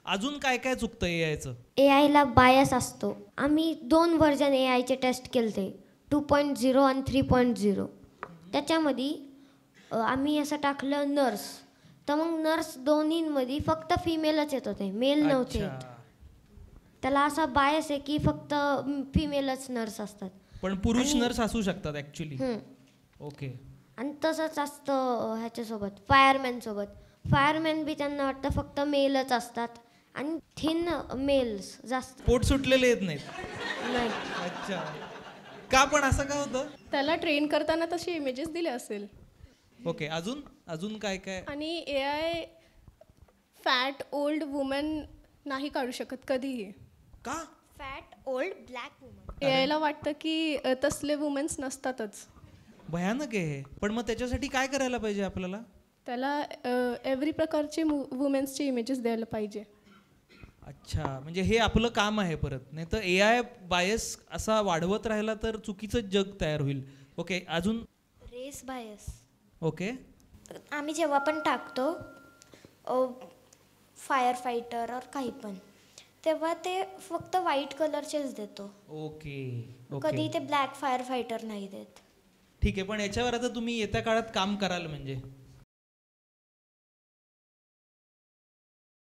अजून काय काय चुकतं एआयचं? AI ला बायस असतो. आम्ही 2 व्हर्जन AIचे टेस्ट केलते, 2.0 आणि 3.0. त्याच्यामध्ये आम्ही असं टाकलं नर्स, तर मग नर्स दोन्हींमध्ये फक्त फिमेलच येत होते, मेल नव्हते येत. त्याला असा बायस आहे की फक्त फिमेलच नर्स असतात. पण पुरुष नर्स असू शकतात ऍक्च्युली. ओके. आणि तसंच असतं ह्याच्यासोबत फायरमॅन सोबत. फायरमॅन बी त्यांना वाटतं फक्त मेलच असतात आणि थिन मेल्स जास्त पोट सुटलेले येत नाहीत. नाही. अच्छा. का पण असं का होतं? त्याला ट्रेन करताना तशी इमेजेस दिले असेल. ओके. अजून अजून काय काय? आणि AI फॅट ओल्ड वुमन नाही काढू शकत कधीही. का? Fat old black woman. AIला वाटतं की तसले वुमेन्स नसतातच. भयानक आहे हे. पण मग त्याच्यासाठी काय करायला पाहिजे आपल्याला? त्याला एव्हरी प्रकारचे वुमेन्सचे इमेजेस द्यायला पाहिजे. अच्छा, म्हणजे हे आपलं काम आहे परत. नाही तर एआय बायस असा वाढवत राहिला तर चुकीचं जग तयार होईल. ओके. अजून? Race bias. ओके. आम्ही जेव्हा पण टाकतो फायर फायटर और काही पण, तेव्हा ते फक्त व्हाईट कलरचेच देतो. ओके. कधी ते ब्लॅक फायर फायटर नाही देत. ठीक आहे. पण याच्यावर आता तुम्ही येत्या काळात काम कराल म्हणजे?